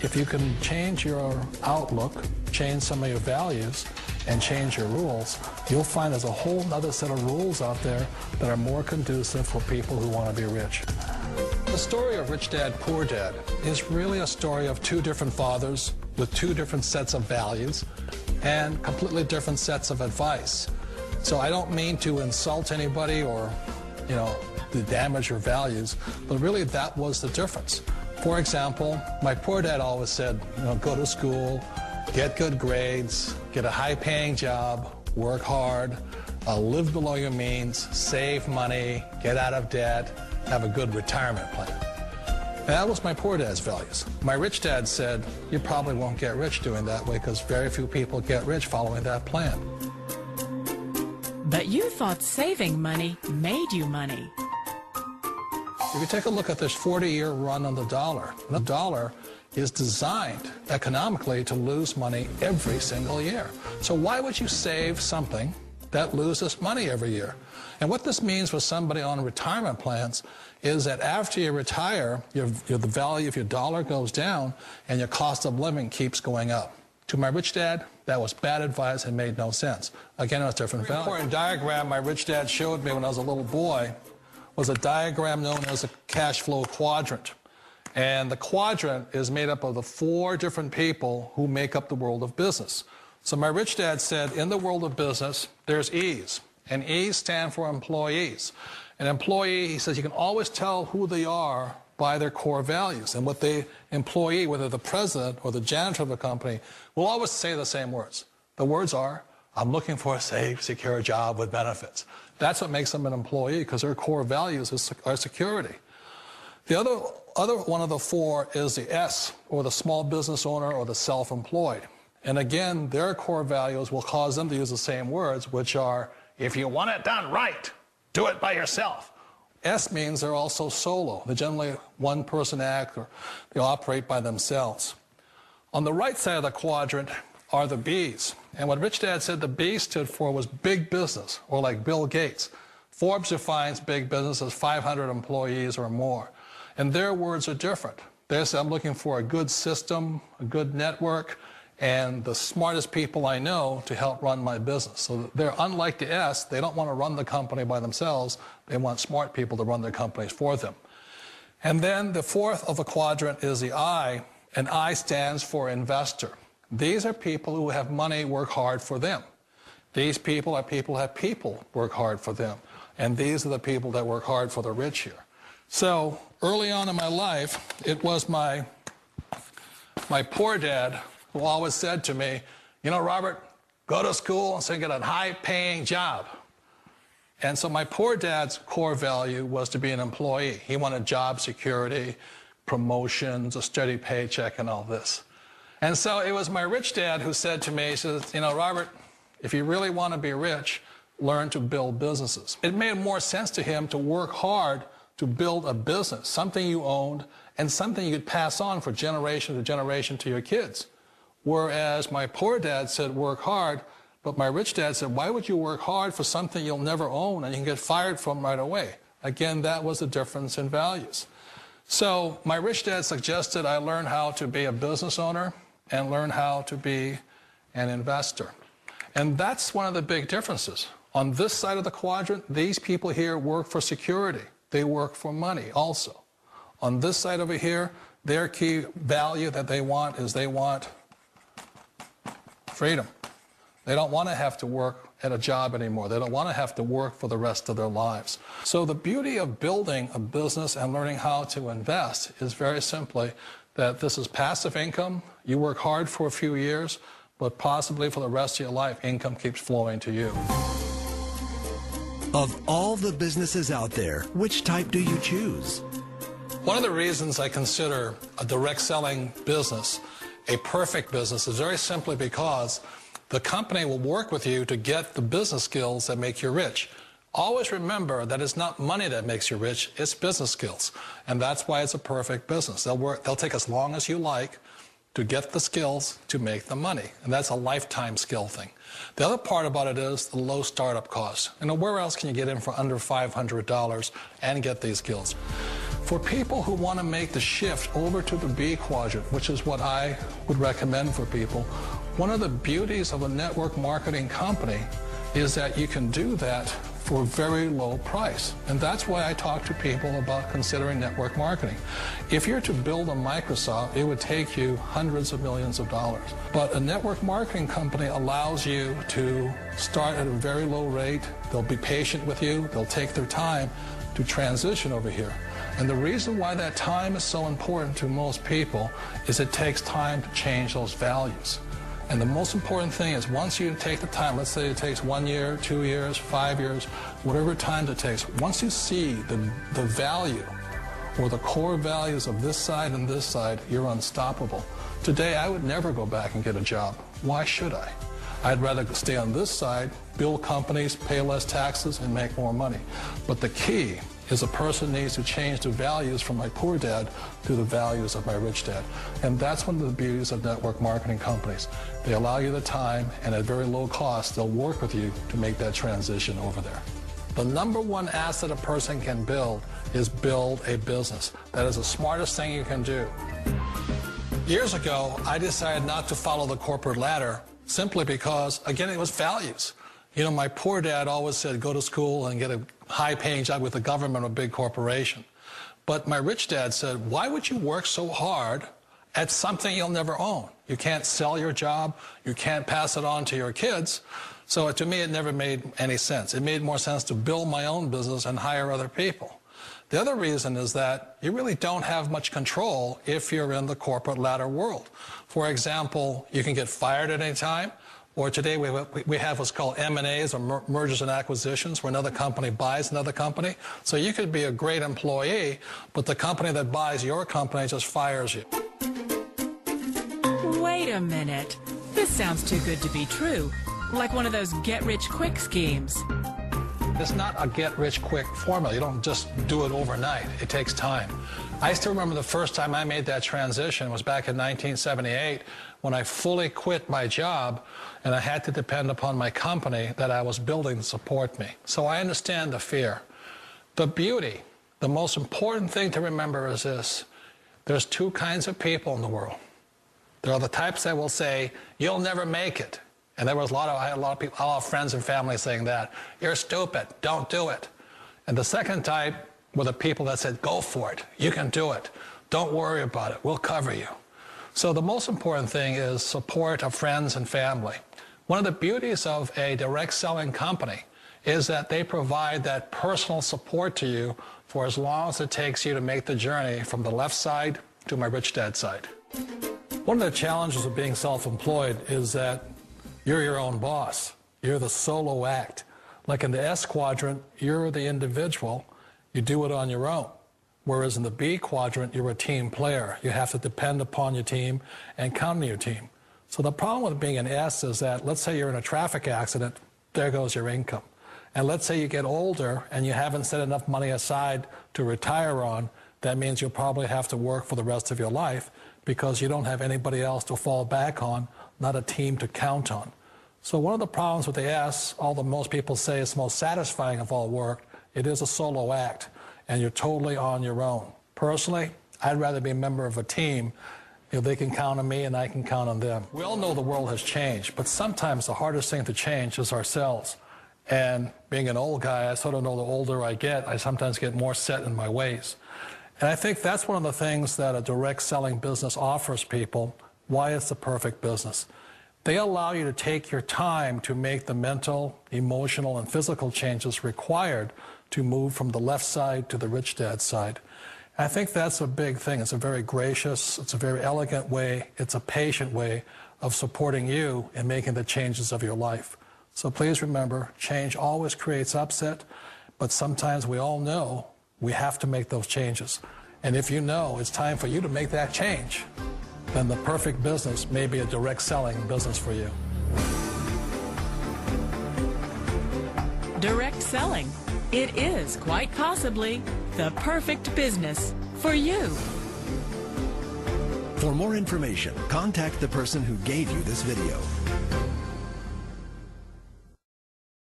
If you can change your outlook, change some of your values, and change your rules, you'll find there's a whole other set of rules out there that are more conducive for people who want to be rich. The story of Rich Dad, Poor Dad is really a story of two different fathers with two different sets of values and completely different sets of advice. So I don't mean to insult anybody or, to damage your values, but really that was the difference. For example, my poor dad always said, go to school, get good grades, get a high-paying job, work hard, live below your means, save money, get out of debt, have a good retirement plan. And that was my poor dad's values. My rich dad said, you probably won't get rich doing that way because very few people get rich following that plan. But you thought saving money made you money. If you take a look at this 40-year run on the dollar is designed economically to lose money every single year. So why would you save something that loses money every year? And what this means for somebody on retirement plans is that after you retire, the value of your dollar goes down and your cost of living keeps going up. To my rich dad, that was bad advice and made no sense. Again, it was different value. An important diagram my rich dad showed me when I was a little boy was a diagram known as a cash flow quadrant. And the quadrant is made up of the four different people who make up the world of business. So my rich dad said, in the world of business, there's E's. And E's stand for employees. An employee, he says, you can always tell who they are by their core values. And what the employee, whether the president or the janitor of the company, will always say the same words. The words are, I'm looking for a safe, secure job with benefits. That's what makes them an employee, because their core values are security. The other one of the four is the S, or the small business owner or the self-employed. And again, their core values will cause them to use the same words, which are, if you want it done right, do it by yourself. S means they're also solo. They're generally one-person act, or they operate by themselves. On the right side of the quadrant are the B's. And what Rich Dad said the B stood for was big business, or like Bill Gates. Forbes defines big business as 500 employees or more. And their words are different. They say, I'm looking for a good system, a good network, and the smartest people I know to help run my business. So they're unlike the S. They don't want to run the company by themselves. They want smart people to run their companies for them. And then the fourth of the quadrant is the I, and I stands for investor. These are people who have money work hard for them. These people are people who have people work hard for them. And these are the people that work hard for the rich here. So early on in my life, it was my poor dad who always said to me, Robert, go to school and so get a high-paying job. And so my poor dad's core value was to be an employee. He wanted job security, promotions, a steady paycheck, and all this. And so it was my rich dad who said to me, he says, Robert, if you really want to be rich, learn to build businesses. It made more sense to him to work hard to build a business, something you owned and something you could pass on for generation to generation to your kids. Whereas my poor dad said work hard, but my rich dad said, why would you work hard for something you'll never own and you can get fired from right away? Again, that was the difference in values. So my rich dad suggested I learn how to be a business owner and learn how to be an investor. And that's one of the big differences. On this side of the quadrant, these people here work for security. They work for money also. On this side over here, their key value that they want is they want freedom. They don't want to have to work at a job anymore. They don't want to have to work for the rest of their lives. So the beauty of building a business and learning how to invest is very simply that this is passive income. You work hard for a few years, but possibly for the rest of your life, income keeps flowing to you. Of all the businesses out there, which type do you choose? One of the reasons I consider a direct selling business a perfect business is very simply because the company will work with you to get the business skills that make you rich. Always remember that it's not money that makes you rich, it's business skills. And that's why it's a perfect business. They'll take as long as you like to get the skills to make the money. And that's a lifetime skill thing. The other part about it is the low startup cost. Where else can you get in for under $500 and get these skills? For people who want to make the shift over to the B quadrant, which is what I would recommend for people, one of the beauties of a network marketing company is that you can do that for a very low price. And that's why I talk to people about considering network marketing. If you're to build a Microsoft, it would take you hundreds of millions of dollars. But a network marketing company allows you to start at a very low rate. They'll be patient with you. They'll take their time to transition over here. And the reason why that time is so important to most people is it takes time to change those values. And the most important thing is once you take the time, let's say it takes 1 year, 2 years, 5 years, whatever time it takes, once you see the value or the core values of this side and this side, you're unstoppable. Today, I would never go back and get a job. Why should I? I'd rather stay on this side, build companies, pay less taxes, and make more money. But the key is a person needs to change the values from my poor dad to the values of my rich dad. And that's one of the beauties of network marketing companies. They allow you the time, and at very low cost, they'll work with you to make that transition over there. The number one asset a person can build is build a business. That is the smartest thing you can do. Years ago, I decided not to follow the corporate ladder simply because, again, it was values. You know, my poor dad always said, go to school and get a high-paying job with the government or a big corporation. But my rich dad said, why would you work so hard at something you'll never own? You can't sell your job. You can't pass it on to your kids. So to me, it never made any sense. It made more sense to build my own business and hire other people. The other reason is that you really don't have much control if you're in the corporate ladder world. For example, you can get fired at any time. Or today we have what's called M&As, or mergers and acquisitions, where another company buys another company. So you could be a great employee, but the company that buys your company just fires you. Wait a minute. This sounds too good to be true. Like one of those get-rich-quick schemes. It's not a get-rich-quick formula. You don't just do it overnight. It takes time. I still remember the first time I made that transition was back in 1978 when I fully quit my job and I had to depend upon my company that I was building to support me. So I understand the fear. The beauty, the most important thing to remember is this. There's two kinds of people in the world. There are the types that will say, you'll never make it. And there was I had a lot of people, a lot of friends and family saying that. You're stupid, don't do it. And the second type were the people that said, go for it, you can do it. Don't worry about it, we'll cover you. So the most important thing is support of friends and family. One of the beauties of a direct selling company is that they provide that personal support to you for as long as it takes you to make the journey from the left side to my rich dad side. One of the challenges of being self-employed is that you're your own boss. You're the solo act. Like in the S quadrant, you're the individual. You do it on your own. Whereas in the B quadrant, you're a team player. You have to depend upon your team and count on your team. So the problem with being an S is that, let's say you're in a traffic accident, there goes your income. And let's say you get older and you haven't set enough money aside to retire on, that means you'll probably have to work for the rest of your life because you don't have anybody else to fall back on, not a team to count on. So one of the problems with the S, although most people say it's the most satisfying of all work, it is a solo act, and you're totally on your own. Personally, I'd rather be a member of a team. You know, they can count on me and I can count on them. We all know the world has changed, but sometimes the hardest thing to change is ourselves. And being an old guy, I sort of know the older I get, I sometimes get more set in my ways. And I think that's one of the things that a direct selling business offers people, why it's the perfect business. They allow you to take your time to make the mental, emotional, and physical changes required to move from the left side to the rich dad side. I think that's a big thing. It's a very gracious, it's a very elegant way, it's a patient way of supporting you in making the changes of your life. So please remember, change always creates upset, but sometimes we all know we have to make those changes. And if you know it's time for you to make that change, then the perfect business may be a direct selling business for you. Direct selling. It is quite possibly the perfect business for you. For more information, contact the person who gave you this video.